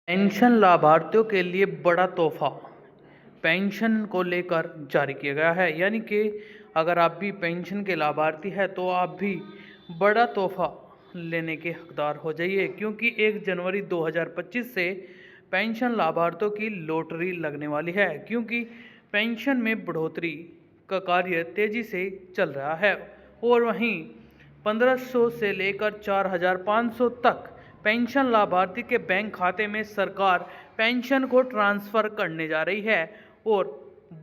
Pension लाभार्थियों के लिए बड़ा तोहफा पेंशन को लेकर जारी किया गया है। यानी कि अगर आप भी पेंशन के लाभार्थी हैं तो आप भी बड़ा तोहफा लेने के हकदार हो जाइए, क्योंकि 1 जनवरी 2025 से पेंशन लाभार्थियों की लॉटरी लगने वाली है। क्योंकि पेंशन में बढ़ोतरी का कार्य तेजी से चल रहा है और वहीं 1500 से लेकर 4500 तक पेंशन लाभार्थी के बैंक खाते में सरकार पेंशन को ट्रांसफ़र करने जा रही है। और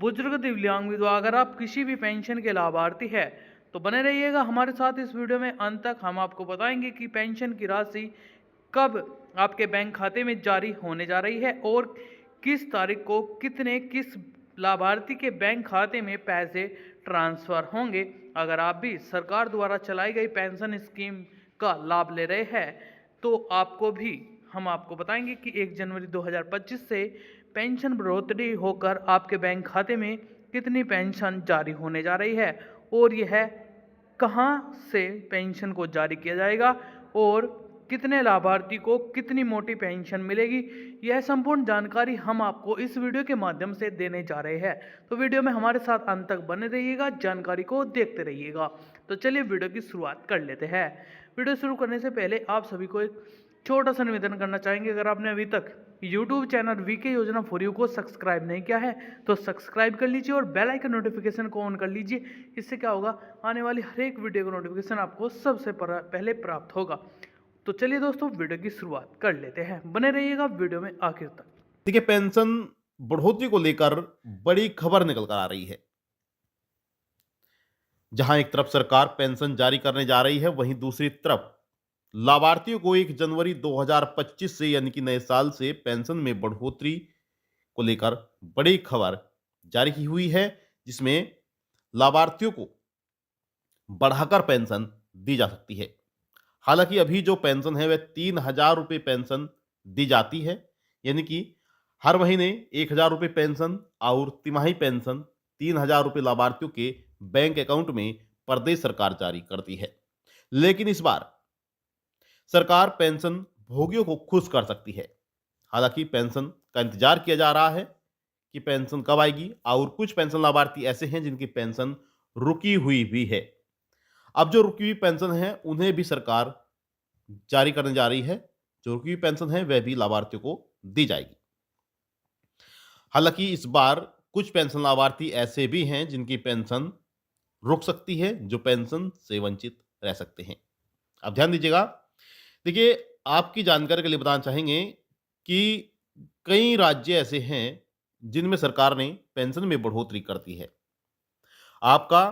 बुजुर्ग, दिव्यांग, विधवा, अगर आप किसी भी पेंशन के लाभार्थी हैं तो बने रहिएगा हमारे साथ इस वीडियो में अंत तक। हम आपको बताएंगे कि पेंशन की राशि कब आपके बैंक खाते में जारी होने जा रही है और किस तारीख को किस लाभार्थी के बैंक खाते में पैसे ट्रांसफ़र होंगे। अगर आप भी सरकार द्वारा चलाई गई पेंशन स्कीम का लाभ ले रहे हैं तो हम आपको बताएंगे कि 1 जनवरी 2025 से पेंशन बढ़ोतरी होकर आपके बैंक खाते में कितनी पेंशन जारी होने जा रही है और यह कहां से पेंशन को जारी किया जाएगा और कितने लाभार्थी को कितनी मोटी पेंशन मिलेगी। यह संपूर्ण जानकारी हम आपको इस वीडियो के माध्यम से देने जा रहे हैं। तो वीडियो में हमारे साथ अंत तक बने रहिएगा, जानकारी को देखते रहिएगा। तो चलिए वीडियो की शुरुआत कर लेते हैं। वीडियो शुरू करने से पहले आप सभी को एक छोटा सा निवेदन करना चाहेंगे। अगर आपने अभी तक यूट्यूब चैनल वीके योजना फॉर यू को सब्सक्राइब नहीं किया है तो सब्सक्राइब कर लीजिए और बेल आइकन नोटिफिकेशन को ऑन कर लीजिए। इससे क्या होगा, आने वाली हर एक वीडियो का नोटिफिकेशन आपको सबसे पहले प्राप्त होगा। तो चलिए दोस्तों, वीडियो की शुरुआत कर लेते हैं। बने रहिएगा वीडियो में आखिर तक। देखिए, पेंशन बढ़ोतरी को लेकर बड़ी खबर निकल कर आ रही है। जहां एक तरफ सरकार पेंशन जारी करने जा रही है, वहीं दूसरी तरफ लाभार्थियों को 1 जनवरी 2025 से यानी कि नए साल से पेंशन में बढ़ोतरी को लेकर बड़ी खबर जारी की हुई है, जिसमें लाभार्थियों को बढ़ाकर पेंशन दी जा सकती है। हालांकि अभी जो पेंशन है वह 3,000 रुपये पेंशन दी जाती है, यानी कि हर महीने 1,000 रुपये पेंशन और तिमाही पेंशन 3,000 रुपये लाभार्थियों के बैंक अकाउंट में प्रदेश सरकार जारी करती है। लेकिन इस बार सरकार पेंशन भोगियों को खुश कर सकती है। हालांकि पेंशन का इंतजार किया जा रहा है कि पेंशन कब आएगी, और कुछ पेंशन लाभार्थी ऐसे हैं जिनकी पेंशन रुकी हुई भी है। अब जो रुकी हुई पेंशन है उन्हें भी सरकार जारी करने जा रही है। जो रुकी हुई पेंशन है वह भी लाभार्थियों को दी जाएगी। हालांकि इस बार कुछ पेंशन लाभार्थी ऐसे भी हैं जिनकी पेंशन रुक सकती है, जो पेंशन से वंचित रह सकते हैं। अब ध्यान दीजिएगा। देखिए, आपकी जानकारी के लिए बताना चाहेंगे कि कई राज्य ऐसे हैं जिनमें सरकार ने पेंशन में बढ़ोतरी कर दी है। आपका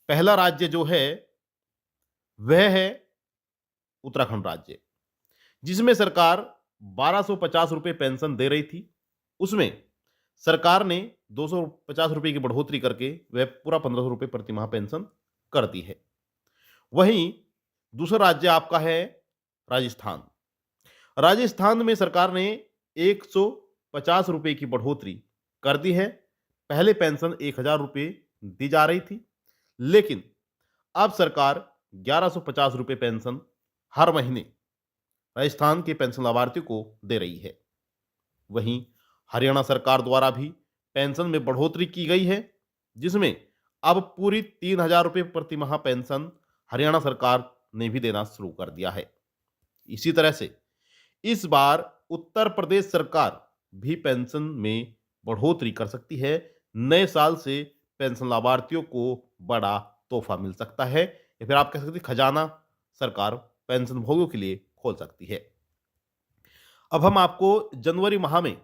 पहला राज्य जो है वह है उत्तराखंड राज्य, जिसमें सरकार 1,250 रुपये पेंशन दे रही थी। उसमें सरकार ने 250 रुपये की बढ़ोतरी करके वह पूरा 1,500 रुपये प्रतिमाह पेंशन कर दी है। वहीं दूसरा राज्य आपका है राजस्थान। राजस्थान में सरकार ने 150 रुपये की बढ़ोतरी कर दी है। पहले पेंशन 1,000 रुपये दी जा रही थी, लेकिन अब सरकार 1,150 रुपये पेंशन हर महीने राजस्थान के पेंशन लाभार्थियों को दे रही है। वहीं हरियाणा सरकार द्वारा भी पेंशन में बढ़ोतरी की गई है, जिसमें अब पूरी 3,000 रुपये प्रति माह पेंशन हरियाणा सरकार ने भी देना शुरू कर दिया है। इसी तरह से इस बार उत्तर प्रदेश सरकार भी पेंशन में बढ़ोतरी कर सकती है। नए साल से पेंशन लाभार्थियों को बड़ा तोहफा मिल सकता है, या फिर आप कह सकते हैं खजाना सरकार पेंशन भोगियों के लिए खोल सकती है। अब हम आपको जनवरी माह में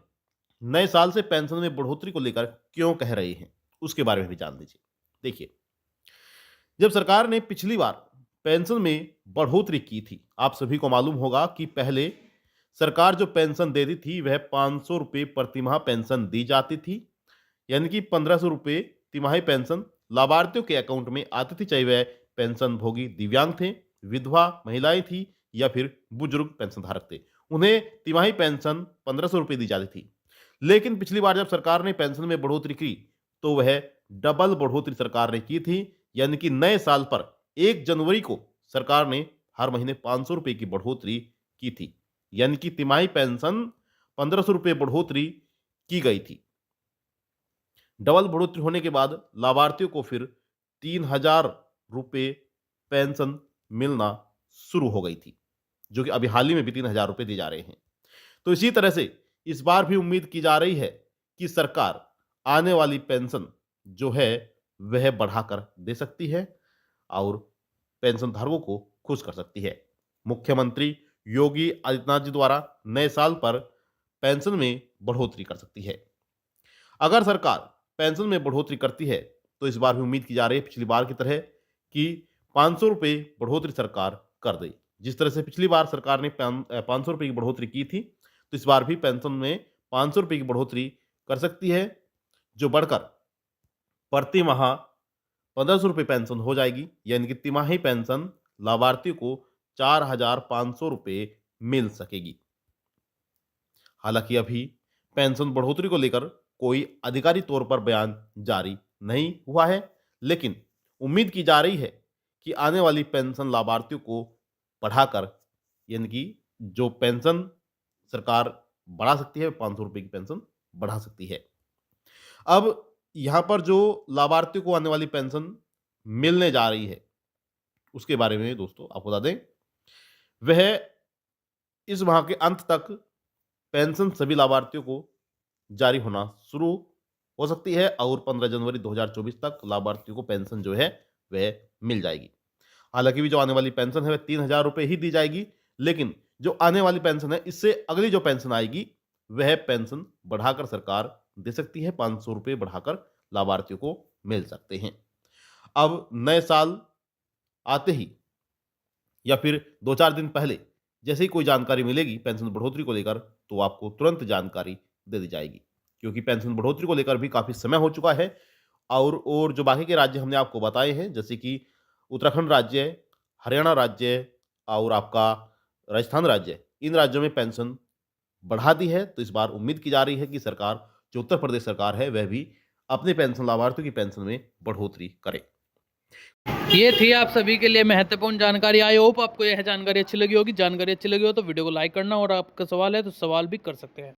नए साल से पेंशन में बढ़ोतरी को लेकर क्यों कह रहे हैं, उसके बारे में भी जान लीजिए। देखिए, जब सरकार ने पिछली बार पेंशन में बढ़ोतरी की थी, आप सभी को मालूम होगा कि पहले सरकार जो पेंशन देती थी वह 500 रुपये प्रतिमाह पेंशन दी जाती थी, यानी कि 1,500 रुपये तिमाही पेंशन लाभार्थियों के अकाउंट में आती थी, चाहे वह पेंशन भोगी दिव्यांग थे, विधवा महिलाएं थी या फिर बुजुर्ग पेंशन धारक थे। उन्हें तिमाही पेंशन 1,500 रुपये दी जाती थी। लेकिन पिछली बार जब सरकार ने पेंशन में बढ़ोतरी की तो वह डबल बढ़ोतरी सरकार ने की थी, यानी कि नए साल पर 1 जनवरी को सरकार ने हर महीने 500 रुपये की बढ़ोतरी की थी। यानी कि तिमाही पेंशन 1500 रुपये बढ़ोतरी की गई थी। डबल बढ़ोतरी होने के बाद लाभार्थियों को फिर 3000 रुपये पेंशन मिलना शुरू हो गई थी, जो कि अभी हाल ही में भी 3000 रुपये दिए जा रहे हैं। तो इसी तरह से इस बार भी उम्मीद की जा रही है कि सरकार आने वाली पेंशन जो है वह बढ़ाकर दे सकती है और पेंशन धारकों को खुश कर सकती है। मुख्यमंत्री योगी आदित्यनाथ जी द्वारा नए साल पर पेंशन में बढ़ोतरी कर सकती है। अगर सरकार पेंशन में बढ़ोतरी करती है तो इस बार भी उम्मीद की जा रही है पिछली बार की तरह कि 500 रुपये बढ़ोतरी सरकार कर दे। जिस तरह से पिछली बार सरकार ने 500 रुपये की बढ़ोतरी की थी, तो इस बार भी पेंशन में 500 रुपये की बढ़ोतरी कर सकती है, जो बढ़कर प्रति माह 1500 रुपये पेंशन हो जाएगी, यानी कि तिमाही पेंशन लाभार्थियों को 4500 रुपये मिल सकेगी। हालांकि अभी पेंशन बढ़ोतरी को लेकर कोई आधिकारिक तौर पर बयान जारी नहीं हुआ है, लेकिन उम्मीद की जा रही है कि आने वाली पेंशन लाभार्थियों को बढ़ाकर, यानी कि जो पेंशन सरकार बढ़ा सकती है 500 रुपये की पेंशन बढ़ा सकती है। अब यहाँ पर जो लाभार्थियों को आने वाली पेंशन मिलने जा रही है उसके बारे में दोस्तों आपको बता दें, वह इस माह के अंत तक पेंशन सभी लाभार्थियों को जारी होना शुरू हो सकती है और 15 जनवरी 2024 तक लाभार्थियों को पेंशन जो है वह मिल जाएगी। हालांकि भी जो आने वाली पेंशन है वह 3000 रुपये ही दी जाएगी, लेकिन जो आने वाली पेंशन है इससे अगली जो पेंशन आएगी वह पेंशन बढ़ाकर सरकार दे सकती है, 500 रुपये बढ़ाकर लाभार्थियों को मिल सकते हैं। अब नए साल आते ही या फिर 2-4 दिन पहले जैसे ही कोई जानकारी मिलेगी पेंशन बढ़ोतरी को लेकर, तो आपको तुरंत जानकारी दे दी जाएगी, क्योंकि पेंशन बढ़ोतरी को लेकर भी काफ़ी समय हो चुका है और जो बाकी के राज्य हमने आपको बताए हैं, जैसे कि उत्तराखंड राज्य, हरियाणा राज्य और आपका राजस्थान राज्य, इन राज्यों में पेंशन बढ़ा दी है। तो इस बार उम्मीद की जा रही है कि सरकार, जो उत्तर प्रदेश सरकार है, वह भी अपने पेंशन लाभार्थियों की पेंशन में बढ़ोतरी करे। ये थी आप सभी के लिए महत्वपूर्ण जानकारी। आई होप आपको यह जानकारी अच्छी लगी होगी। जानकारी अच्छी लगी हो तो वीडियो को लाइक करना, और आपका सवाल है तो सवाल भी कर सकते हैं।